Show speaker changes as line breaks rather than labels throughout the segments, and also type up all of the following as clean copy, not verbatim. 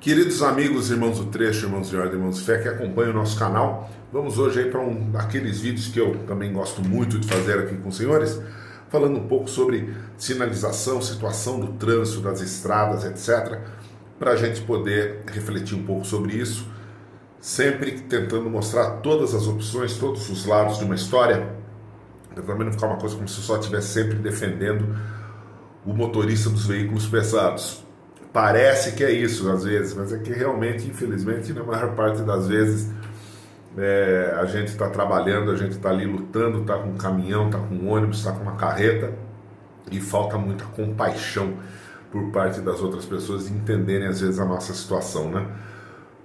Queridos amigos, irmãos do trecho, irmãos de ordem, irmãos de fé que acompanham o nosso canal, vamos hoje aí para um daqueles vídeos que eu também gosto muito de fazer aqui com os senhores, falando um pouco sobre sinalização, situação do trânsito, das estradas, etc., para a gente poder refletir um pouco sobre isso, sempre tentando mostrar todas as opções, todos os lados de uma história, para também não ficar uma coisa como se eu só estivesse sempre defendendo o motorista dos veículos pesados. Parece que é isso às vezes, mas é que realmente, infelizmente, na maior parte das vezes a gente está trabalhando, a gente está ali lutando, está com um caminhão, está com um ônibus, está com uma carreta e falta muita compaixão por parte das outras pessoas de entenderem às vezes a nossa situação, né?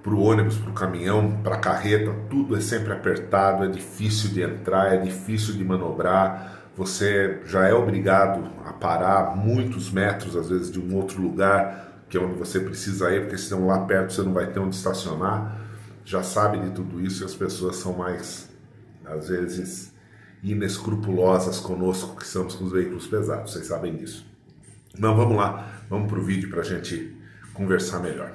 Para o ônibus, para o caminhão, para a carreta, tudo é sempre apertado, é difícil de entrar, é difícil de manobrar, você já é obrigado a parar muitos metros às vezes de um outro lugar que é onde você precisa ir, porque senão lá perto você não vai ter onde estacionar. Já sabe de tudo isso e as pessoas são mais, às vezes, inescrupulosas conosco, que somos com os veículos pesados, vocês sabem disso. Então vamos lá, vamos para o vídeo para a gente conversar melhor.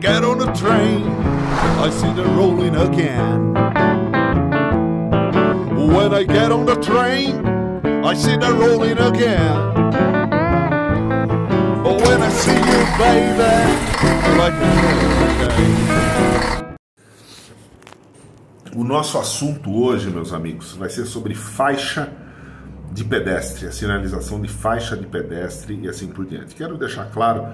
Get on the train, I see them rolling again. When I get on the train, I see them rolling again. But when I see you, baby, I like it again.
O nosso assunto hoje, meus amigos, vai ser sobre faixa de pedestre, a sinalização de faixa de pedestre e assim por diante. Quero deixar claro,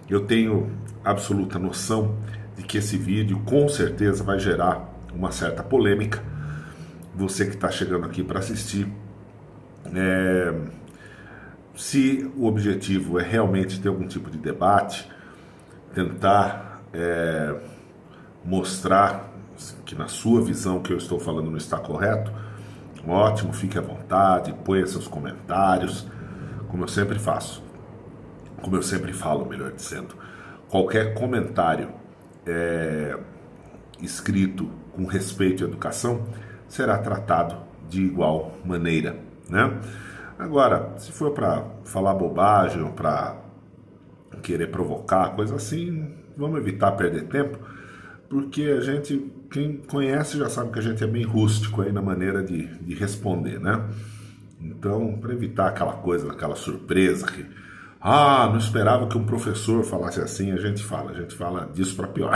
eu tenho absoluta noção de que esse vídeo com certeza vai gerar uma certa polêmica. Você que está chegando aqui para assistir, se o objetivo é realmente ter algum tipo de debate, tentar mostrar que na sua visão o que eu estou falando não está correto, ótimo, fique à vontade, ponha seus comentários, como eu sempre faço. Como eu sempre falo, melhor dizendo, qualquer comentário escrito com respeito à educação será tratado de igual maneira, né? Agora, se for para falar bobagem ou para querer provocar, coisa assim, vamos evitar perder tempo, porque a gente, quem conhece já sabe que a gente é bem rústico aí na maneira de responder, né? Então, para evitar aquela coisa, aquela surpresa que não esperava que um professor falasse assim, a gente fala disso para pior.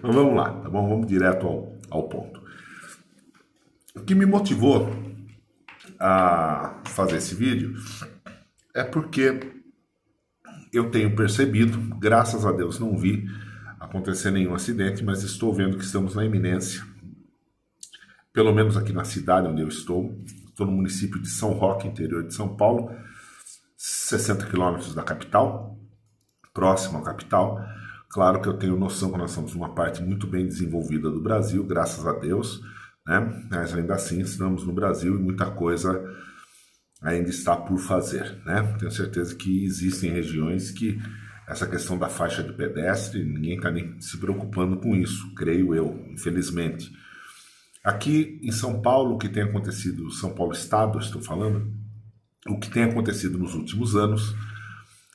Mas vamos lá, tá bom? Vamos direto ao ponto. O que me motivou a fazer esse vídeo é porque eu tenho percebido, graças a Deus não vi acontecer nenhum acidente, mas estou vendo que estamos na iminência, pelo menos aqui na cidade onde eu estou no município de São Roque, interior de São Paulo, 60 quilômetros da capital, próximo à capital. Claro que eu tenho noção que nós somos uma parte muito bem desenvolvida do Brasil, graças a Deus, né? Mas ainda assim estamos no Brasil e muita coisa ainda está por fazer, né? Tenho certeza que existem regiões que essa questão da faixa de pedestre, ninguém está nem se preocupando com isso, creio eu, infelizmente. Aqui em São Paulo, o que tem acontecido, São Paulo Estado, estou falando, o que tem acontecido nos últimos anos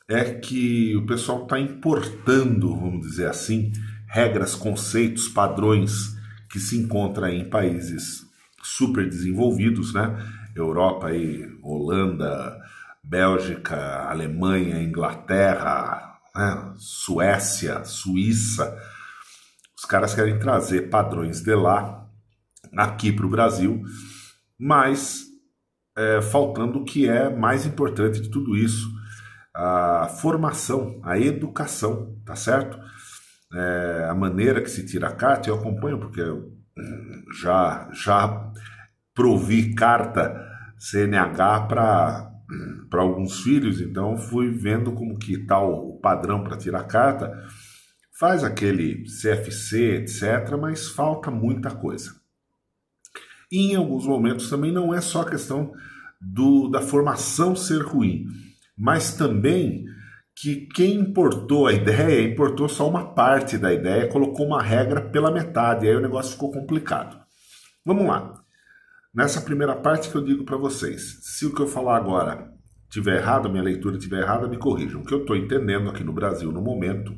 é que o pessoal está importando, vamos dizer assim, regras, conceitos, padrões que se encontram em países super desenvolvidos, né? Europa, aí, Holanda, Bélgica, Alemanha, Inglaterra, né? Suécia, Suíça. Os caras querem trazer padrões de lá aqui para o Brasil, mas faltando o que é mais importante de tudo isso, a formação, a educação, tá certo? A maneira que se tira a carta, eu acompanho porque eu já provi carta CNH para alguns filhos, então fui vendo como que tá o padrão para tirar carta, faz aquele CFC, etc., mas falta muita coisa. E em alguns momentos também não é só a questão da formação ser ruim, mas também que quem importou a ideia, importou só uma parte da ideia, colocou uma regra pela metade, e aí o negócio ficou complicado. Vamos lá. Nessa primeira parte que eu digo para vocês, se o que eu falar agora tiver errado, minha leitura tiver errada, me corrijam. O que eu estou entendendo aqui no Brasil no momento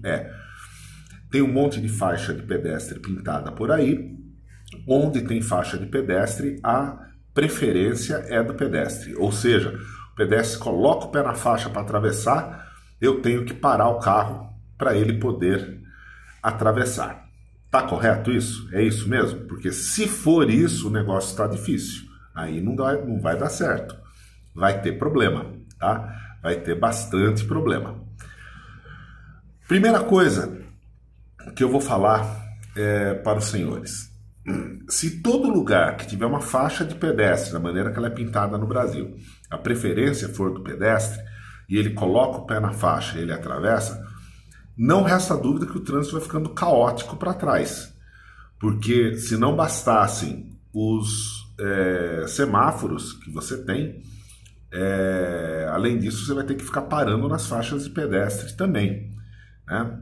tem um monte de faixa de pedestre pintada por aí, onde tem faixa de pedestre, a preferência é do pedestre, ou seja, o pedestre coloca o pé na faixa para atravessar, eu tenho que parar o carro para ele poder atravessar. Tá correto isso? É isso mesmo? Porque se for isso, o negócio está difícil. Aí não vai dar certo. Vai ter problema, tá? Vai ter bastante problema. Primeira coisa que eu vou falar para os senhores. Se todo lugar que tiver uma faixa de pedestre, da maneira que ela é pintada no Brasil, a preferência for do pedestre, e ele coloca o pé na faixa e ele atravessa, não resta dúvida que o trânsito vai ficando caótico para trás. Porque se não bastassem os semáforos que você tem, além disso você vai ter que ficar parando nas faixas de pedestre também, né?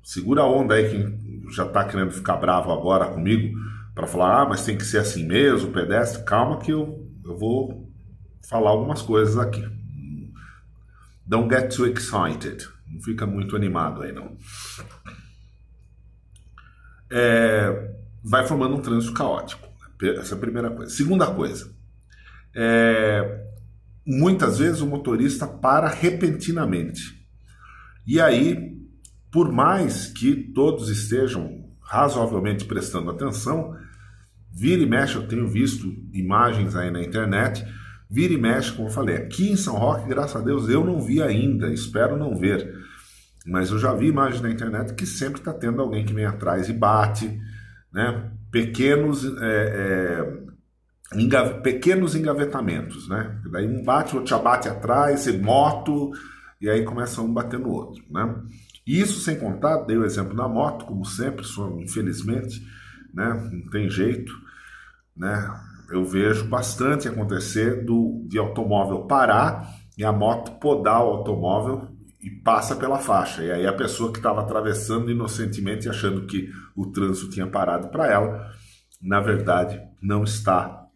Segura a onda aí quem já está querendo ficar bravo agora comigo para falar, mas tem que ser assim mesmo, pedestre. Calma que eu vou falar algumas coisas aqui. Don't get too excited. Não fica muito animado aí, não. Vai formando um trânsito caótico. Essa é a primeira coisa. Segunda coisa. Muitas vezes o motorista para repentinamente. E aí, por mais que todos estejam razoavelmente prestando atenção, vira e mexe, eu tenho visto imagens aí na internet, vira e mexe, como eu falei, aqui em São Roque, graças a Deus, eu não vi ainda, espero não ver, mas eu já vi imagens na internet que sempre está tendo alguém que vem atrás e bate, né? Pequenos engavetamentos, né? Daí um bate, o outro já bate atrás, moto, e aí começa um bater no outro, né? Isso sem contar, dei o exemplo da moto, como sempre, infelizmente, né? Não tem jeito, né? Eu vejo bastante acontecer de automóvel parar e a moto podar o automóvel e passa pela faixa. E aí a pessoa que estava atravessando inocentemente, achando que o trânsito tinha parado para ela, na verdade não está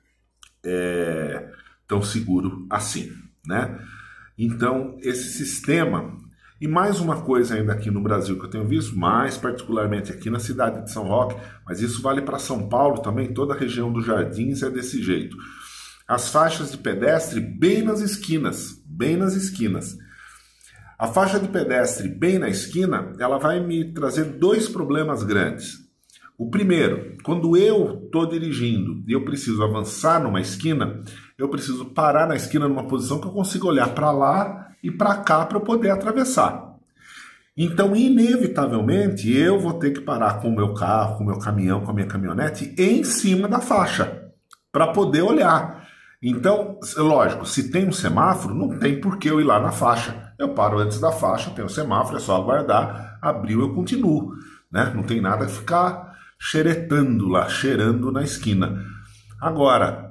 tão seguro assim, né? Então esse sistema... E mais uma coisa ainda aqui no Brasil que eu tenho visto, mais particularmente aqui na cidade de São Roque, mas isso vale para São Paulo também, toda a região dos Jardins é desse jeito. As faixas de pedestre bem nas esquinas, bem nas esquinas. A faixa de pedestre bem na esquina, ela vai me trazer dois problemas grandes. O primeiro, quando eu estou dirigindo e eu preciso avançar numa esquina, eu preciso parar na esquina numa posição que eu consiga olhar para lá e para cá para eu poder atravessar. Então, inevitavelmente, eu vou ter que parar com o meu carro, com o meu caminhão, com a minha caminhonete em cima da faixa para poder olhar. Então, lógico, se tem um semáforo, não tem por que eu ir lá na faixa. Eu paro antes da faixa, tem um semáforo, é só aguardar, abriu, eu continuo, né? Não tem nada a ficar xeretando lá, cheirando na esquina. Agora,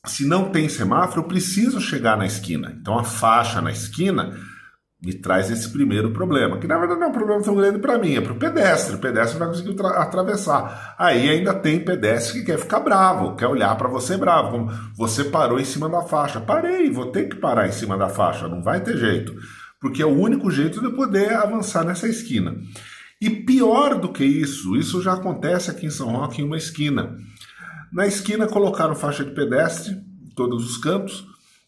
se não tem semáforo, eu preciso chegar na esquina. Então a faixa na esquina me traz esse primeiro problema, que na verdade não é um problema tão grande para mim, é para o pedestre. O pedestre não vai conseguir atravessar. Aí ainda tem pedestre que quer ficar bravo, quer olhar para você bravo, como você parou em cima da faixa. Parei, vou ter que parar em cima da faixa, não vai ter jeito, porque é o único jeito de eu poder avançar nessa esquina. E pior do que isso já acontece aqui em São Roque em uma esquina. Na esquina colocaram faixa de pedestre em todos os cantos.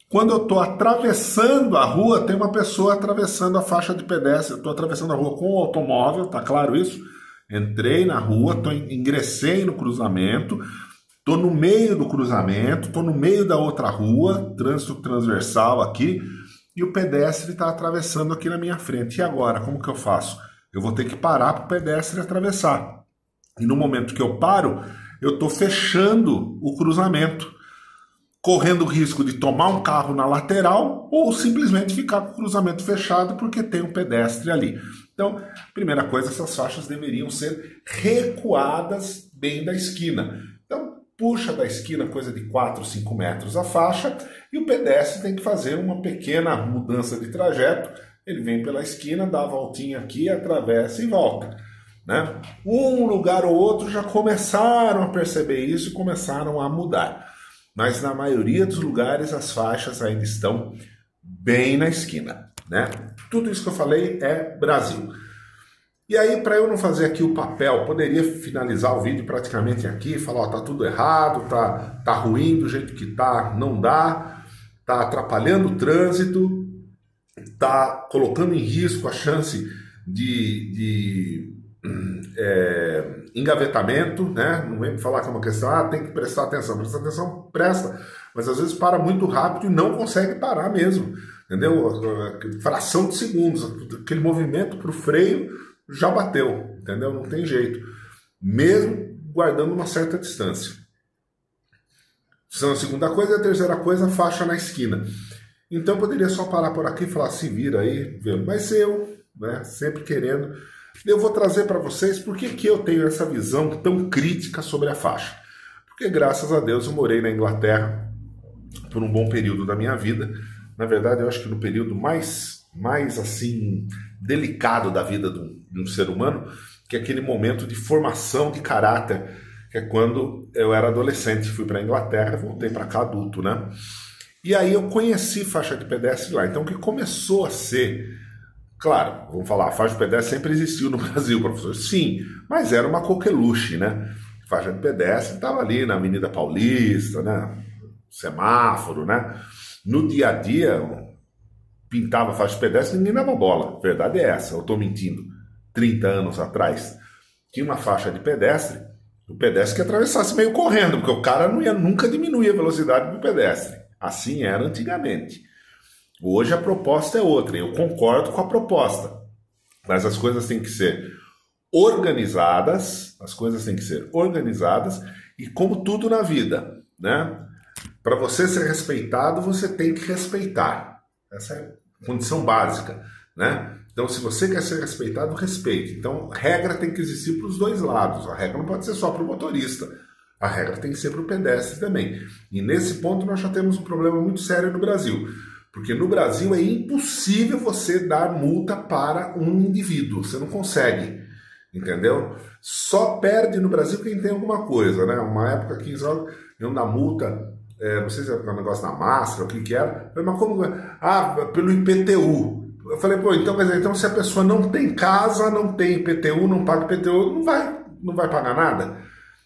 Quando eu estou atravessando a rua, tem uma pessoa atravessando a faixa de pedestre. Eu estou atravessando a rua com o automóvel, tá claro isso? Entrei na rua, ingressei no cruzamento, estou no meio do cruzamento, estou no meio da outra rua, trânsito transversal aqui, e o pedestre está atravessando aqui na minha frente. E agora, como que eu faço? Eu vou ter que parar para o pedestre atravessar. E no momento que eu paro, eu estou fechando o cruzamento, correndo o risco de tomar um carro na lateral ou simplesmente ficar com o cruzamento fechado porque tem um pedestre ali. Então, primeira coisa, essas faixas deveriam ser recuadas bem da esquina. Então, puxa da esquina coisa de 4, 5 metros a faixa e o pedestre tem que fazer uma pequena mudança de trajeto Ele vem pela esquina, dá a voltinha aqui, atravessa e volta, né? Um lugar ou outro já começaram a perceber isso e começaram a mudar. Mas na maioria dos lugares as faixas ainda estão bem na esquina, né? Tudo isso que eu falei é Brasil. E aí, para eu não fazer aqui o papel, poderia finalizar o vídeo praticamente aqui, falar, ó, tá tudo errado, tá ruim do jeito que tá, não dá, tá atrapalhando o trânsito, tá colocando em risco a chance de engavetamento, né? Não vem falar que é uma questão, tem que prestar atenção, presta, mas às vezes para muito rápido e não consegue parar mesmo, entendeu? Fração de segundos, aquele movimento para o freio já bateu, entendeu? Não tem jeito, mesmo guardando uma certa distância. Isso é a segunda coisa. E a terceira coisa, faixa na esquina. Então eu poderia só parar por aqui e falar, se vira aí, mas eu, né, sempre querendo, eu vou trazer para vocês por que eu tenho essa visão tão crítica sobre a faixa. Porque graças a Deus eu morei na Inglaterra por um bom período da minha vida. Na verdade, eu acho que no período mais assim delicado da vida de um ser humano, que é aquele momento de formação de caráter, que é quando eu era adolescente, fui para a Inglaterra e voltei para cá adulto, né? E aí eu conheci faixa de pedestre lá. Então o que começou a ser, claro, vamos falar, a faixa de pedestre sempre existiu no Brasil, professor. Sim, mas era uma coqueluche, né? Faixa de pedestre estava ali na Avenida Paulista, né? Semáforo, né? No dia a dia, pintava faixa de pedestre e ninguém dava bola. A verdade é essa, eu estou mentindo. 30 anos atrás, tinha uma faixa de pedestre, o pedestre que atravessasse meio correndo, porque o cara não ia nunca diminuir a velocidade do pedestre. Assim era antigamente. Hoje a proposta é outra, eu concordo com a proposta, mas as coisas têm que ser organizadas, e como tudo na vida, né? Para você ser respeitado, você tem que respeitar. Essa é a condição básica, né? Então, se você quer ser respeitado, respeite. Então, regra tem que existir para os dois lados. A regra não pode ser só para o motorista. A regra tem que ser para o pedestre também. E nesse ponto nós já temos um problema muito sério no Brasil. Porque no Brasil é impossível você dar multa para um indivíduo. Você não consegue, entendeu? Só perde no Brasil quem tem alguma coisa, né? Uma época aqui em Israel, eu na multa, não sei se era um negócio da máscara, o que era. Mas como? Pelo IPTU. Eu falei, então se a pessoa não tem casa, não tem IPTU, não paga IPTU, não vai pagar nada.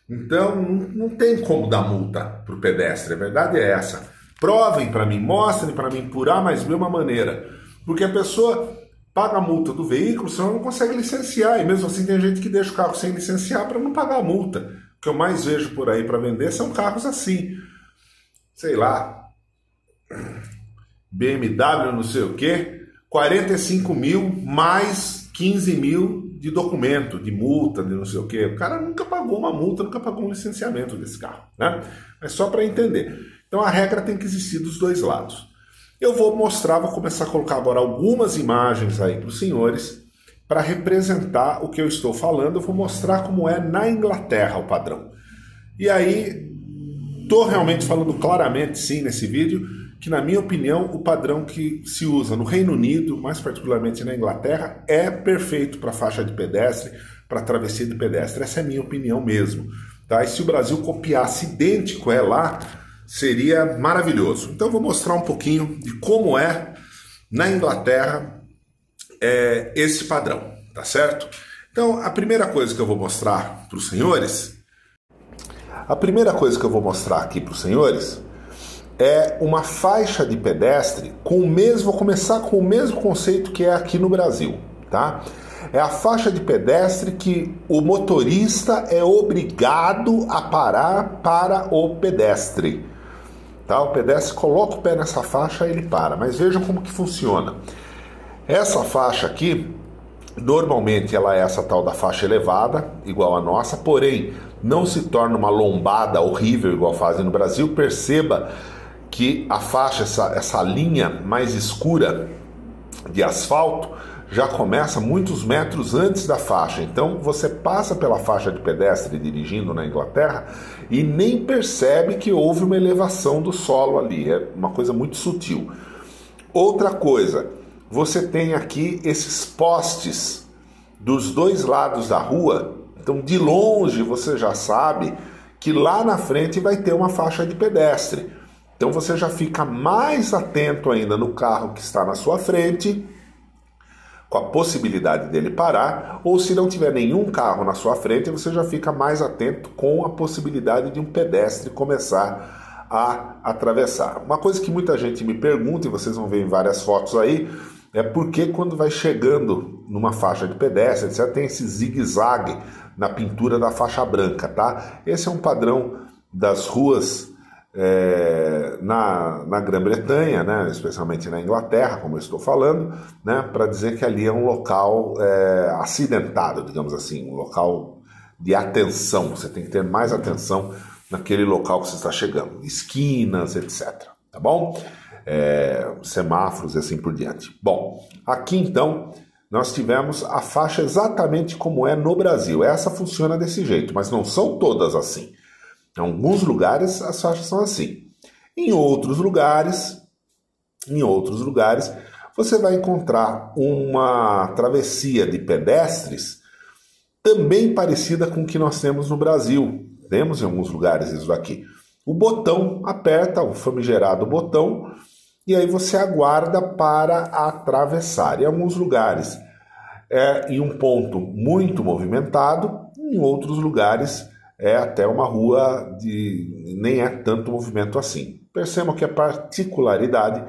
Então, não tem como dar multa para o pedestre, a verdade é essa. Provem para mim, mostrem para mim por A mais B uma maneira. Porque a pessoa paga a multa do veículo, senão não consegue licenciar. E mesmo assim tem gente que deixa o carro sem licenciar para não pagar a multa. O que eu mais vejo por aí para vender são carros assim. Sei lá, BMW não sei o quê, 45 mil mais 15 mil de documento, de multa, de não sei o quê. O cara nunca pagou uma multa, nunca pagou um licenciamento desse carro, né? Mas só para entender. Então a regra tem que existir dos dois lados. Eu vou começar a colocar agora algumas imagens aí para os senhores, para representar o que eu estou falando. Eu vou mostrar como é na Inglaterra o padrão. E aí, estou realmente falando claramente, sim, nesse vídeo, que na minha opinião o padrão que se usa no Reino Unido, mais particularmente na Inglaterra, é perfeito para faixa de pedestre, para travessia de pedestre. Essa é a minha opinião mesmo, tá? E se o Brasil copiasse idêntico lá, seria maravilhoso. Então eu vou mostrar um pouquinho de como é na Inglaterra esse padrão, tá certo? Então a primeira coisa que eu vou mostrar para os senhores, é uma faixa de pedestre vou começar com o mesmo conceito que é aqui no Brasil, tá? É a faixa de pedestre que o motorista é obrigado a parar para o pedestre, tá? O pedestre coloca o pé nessa faixa e ele para, mas vejam como que funciona. Essa faixa aqui, normalmente ela é essa tal da faixa elevada, igual a nossa, porém não se torna uma lombada horrível igual fazem no Brasil. Perceba que a faixa, essa linha mais escura de asfalto, já começa muitos metros antes da faixa. Então você passa pela faixa de pedestre dirigindo na Inglaterra e nem percebe que houve uma elevação do solo ali. É uma coisa muito sutil. Outra coisa, você tem aqui esses postes dos dois lados da rua. Então, de longe, você já sabe que lá na frente vai ter uma faixa de pedestre. Então, você já fica mais atento ainda no carro que está na sua frente, com a possibilidade dele parar, ou se não tiver nenhum carro na sua frente, você já fica mais atento com a possibilidade de um pedestre começar a atravessar. Uma coisa que muita gente me pergunta, e vocês vão ver em várias fotos aí, é por que quando vai chegando numa faixa de pedestre, etc., tem esse zigue-zague na pintura da faixa branca, tá? Esse é um padrão das ruas na Grã-Bretanha, né, especialmente na Inglaterra, como eu estou falando, né, para dizer que ali é um local acidentado, digamos assim, um local de atenção. Você tem que ter mais atenção naquele local que você está chegando, esquinas, etc. Tá bom? Semáforos e assim por diante. Bom, aqui então nós tivemos a faixa exatamente como é no Brasil. Essa funciona desse jeito, mas não são todas assim. Em alguns lugares as faixas são assim. Em outros lugares, você vai encontrar uma travessia de pedestres também parecida com o que nós temos no Brasil. Temos em alguns lugares isso daqui. O botão aperta, o famigerado botão, e aí você aguarda para atravessar. Em alguns lugares é em um ponto muito movimentado, em outros lugares é até uma rua de nem é tanto movimento assim. Percebam que a particularidade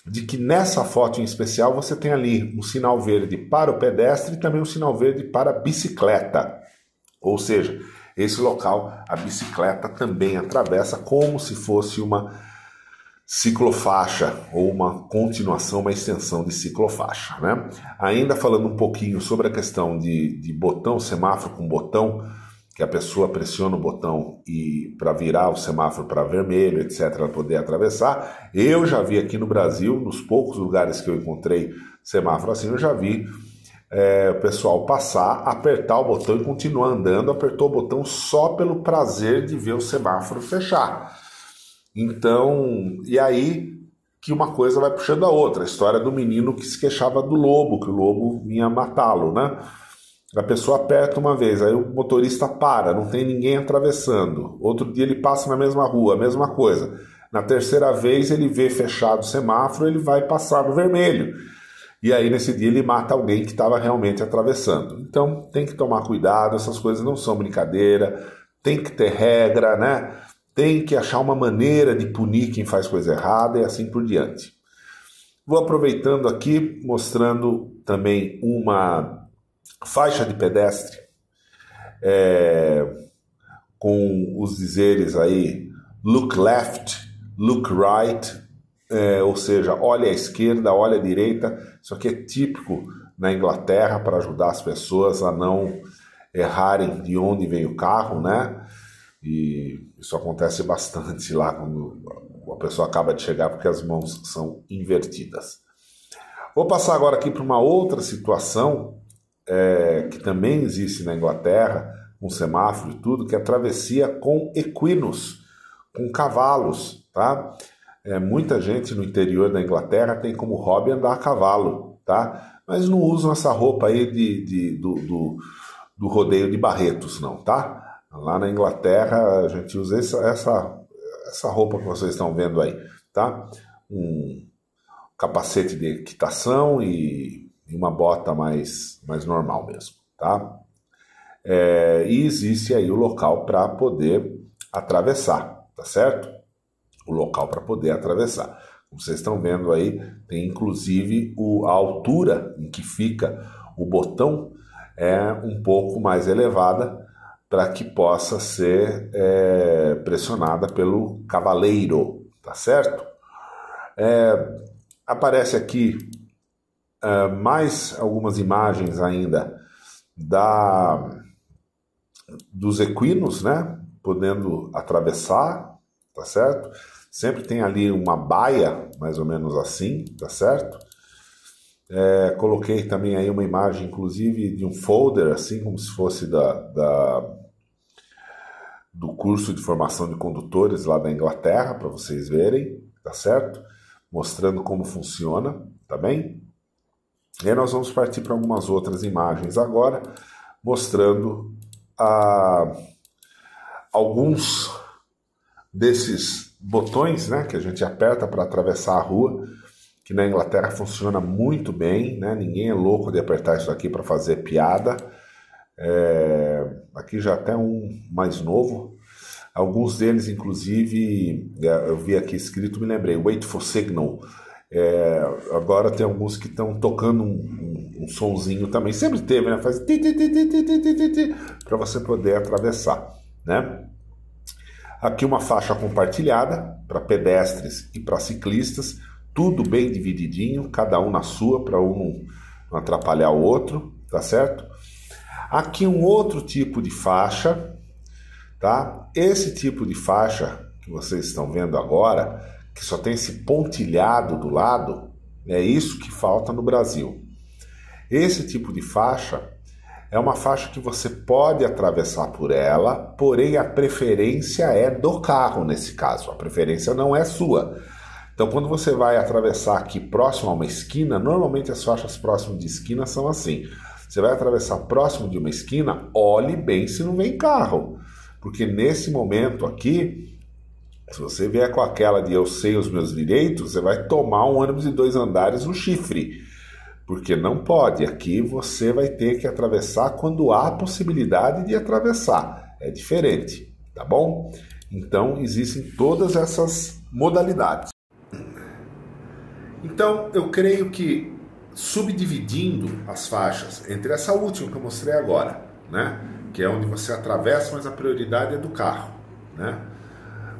de que nessa foto em especial você tem ali um sinal verde para o pedestre e também um sinal verde para a bicicleta. Ou seja, esse local a bicicleta também atravessa como se fosse uma ciclofaixa ou uma continuação, uma extensão de ciclofaixa, né? Ainda falando um pouquinho sobre a questão de botão, semáforo com botão, que a pessoa pressiona o botão e para virar o semáforo para vermelho, etc., para poder atravessar. Eu já vi aqui no Brasil, nos poucos lugares que eu encontrei semáforo assim, eu já vi o pessoal passar, apertar o botão e continuar andando, apertou o botão só pelo prazer de ver o semáforo fechar. Então, e aí que uma coisa vai puxando a outra. A história do menino que se queixava do lobo, que o lobo vinha matá-lo, né? A pessoa aperta uma vez, aí o motorista para, não tem ninguém atravessando. Outro dia ele passa na mesma rua, a mesma coisa. Na terceira vez ele vê fechado o semáforo, ele vai passar no vermelho. E aí nesse dia ele mata alguém que estava realmente atravessando. Então tem que tomar cuidado, essas coisas não são brincadeira, tem que ter regra, né? Tem que achar uma maneira de punir quem faz coisa errada e assim por diante. Vou aproveitando aqui, mostrando também uma faixa de pedestre com os dizeres aí look left, look right, ou seja, olha à esquerda, olha à direita. Isso aqui é típico na Inglaterra para ajudar as pessoas a não errarem de onde vem o carro, né? E isso acontece bastante lá quando a pessoa acaba de chegar porque as mãos são invertidas. Vou passar agora aqui para uma outra situação que também existe na Inglaterra, com semáforo e tudo, que é a travessia com equinos, com cavalos, tá? Muita gente no interior da Inglaterra tem como hobby andar a cavalo, tá? Mas não usam essa roupa aí do rodeio de Barretos, não, tá? Lá na Inglaterra a gente usa essa roupa que vocês estão vendo aí, tá? Um capacete de equitação e uma bota mais normal mesmo, tá? E existe aí o local para poder atravessar, tá certo? O local para poder atravessar. Como vocês estão vendo aí, tem inclusive a altura em que fica o botão é um pouco mais elevada para que possa ser pressionada pelo cavaleiro, tá certo? Aparece aqui mais algumas imagens ainda dos equinos, né? Podendo atravessar, tá certo? Sempre tem ali uma baia, mais ou menos assim, tá certo? Coloquei também aí uma imagem, inclusive, de um folder, assim como se fosse do curso de formação de condutores lá da Inglaterra, para vocês verem, tá certo? Mostrando como funciona, tá bem? E aí nós vamos partir para algumas outras imagens agora, mostrando alguns desses botões, né, que a gente aperta para atravessar a rua, que na Inglaterra funciona muito bem, né? Ninguém é louco de apertar isso aqui para fazer piada. Aqui já até um mais novo. Alguns deles, inclusive, eu vi aqui escrito, me lembrei, Wait for Signal. Agora tem alguns que estão tocando um sonzinho também. Sempre teve, né? Faz para você poder atravessar, né? Aqui uma faixa compartilhada para pedestres e para ciclistas. Tudo bem divididinho, cada um na sua, para um não atrapalhar o outro, tá certo? Aqui um outro tipo de faixa, tá? Esse tipo de faixa que vocês estão vendo agora, que só tem esse pontilhado do lado, é isso que falta no Brasil. Esse tipo de faixa é uma faixa que você pode atravessar por ela, porém a preferência é do carro nesse caso, a preferência não é sua. Então, quando você vai atravessar aqui próximo a uma esquina, normalmente as faixas próximas de esquina são assim. Você vai atravessar próximo de uma esquina, olhe bem se não vem carro. Porque nesse momento aqui, se você vier com aquela de eu sei os meus direitos, você vai tomar um ônibus de 2 andares no chifre. Porque não pode. Aqui você vai ter que atravessar quando há possibilidade de atravessar. É diferente, tá bom? Então, existem todas essas modalidades. Então, eu creio que subdividindo as faixas entre essa última que eu mostrei agora, né, que é onde você atravessa, mas a prioridade é do carro, né?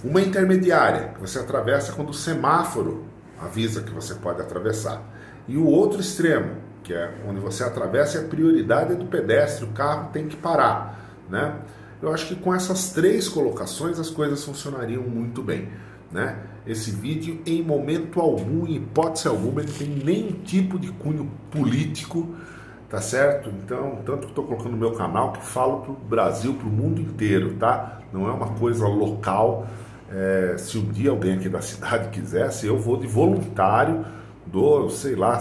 Uma intermediária, que você atravessa quando o semáforo avisa que você pode atravessar. E o outro extremo, que é onde você atravessa e a prioridade é do pedestre, o carro tem que parar, né? Eu acho que com essas 3 colocações as coisas funcionariam muito bem, né? Esse vídeo, em momento algum, em hipótese alguma, ele tem nenhum tipo de cunho político, tá certo? Então, tanto que estou colocando no meu canal, que falo para o Brasil, para o mundo inteiro, tá? Não é uma coisa local. Se um dia alguém aqui da cidade quisesse, eu vou de voluntário, sei lá,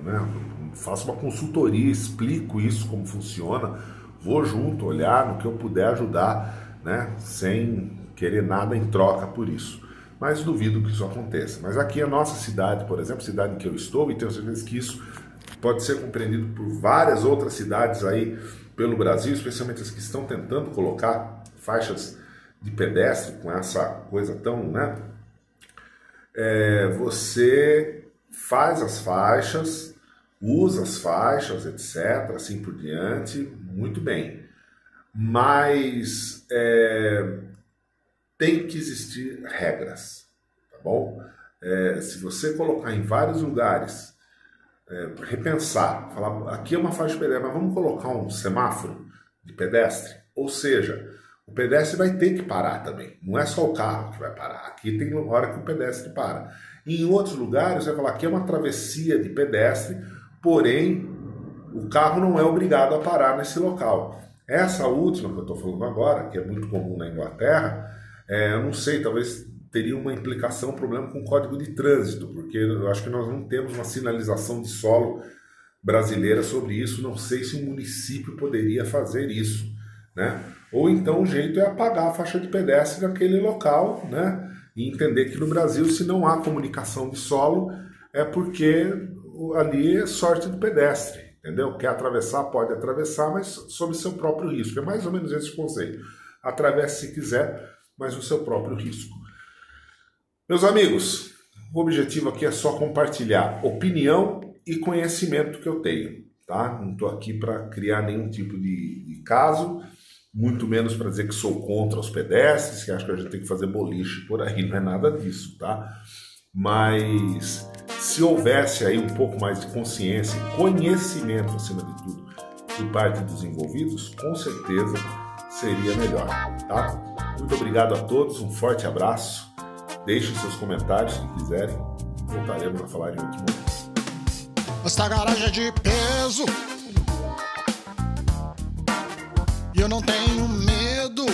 né, faço uma consultoria, explico isso, como funciona, vou junto, olhar no que eu puder ajudar, né, sem querer nada em troca por isso. Mas duvido que isso aconteça. Mas aqui a nossa cidade, por exemplo, cidade em que eu estou, e tenho certeza que isso pode ser compreendido por várias outras cidades aí pelo Brasil, especialmente as que estão tentando colocar faixas de pedestre com essa coisa tão, né? Você faz as faixas, usa as faixas, etc., assim por diante, muito bem. Mas tem que existir regras, tá bom? Se você colocar em vários lugares, repensar, falar, aqui é uma faixa de pedestre, mas vamos colocar um semáforo de pedestre? Ou seja, o pedestre vai ter que parar também, não é só o carro que vai parar, aqui tem uma hora que o pedestre para. E em outros lugares, você vai falar, aqui é uma travessia de pedestre, porém, o carro não é obrigado a parar nesse local. Essa última que eu estou falando agora, que é muito comum na Inglaterra, eu não sei, talvez teria uma implicação, um problema com o Código de Trânsito, porque eu acho que nós não temos uma sinalização de solo brasileira sobre isso, não sei se o município poderia fazer isso, né? Ou então o jeito é apagar a faixa de pedestre naquele local, né? E entender que no Brasil, se não há comunicação de solo, é porque ali é sorte do pedestre, entendeu? Quer atravessar, pode atravessar, mas sob seu próprio risco. É mais ou menos esse conceito. Atravesse se quiser, mas no seu próprio risco. Meus amigos, o objetivo aqui é só compartilhar opinião e conhecimento que eu tenho, tá? Não estou aqui para criar nenhum tipo de caso, muito menos para dizer que sou contra os pedestres, que acho que a gente tem que fazer boliche por aí, não é nada disso, tá? Mas se houvesse aí um pouco mais de consciência e conhecimento, acima de tudo, por parte dos envolvidos, com certeza seria melhor, tá? Muito obrigado a todos, um forte abraço. Deixem seus comentários se quiserem. Voltaremos a falar em outro momento.
Esta garagem é de peso e eu não tenho medo.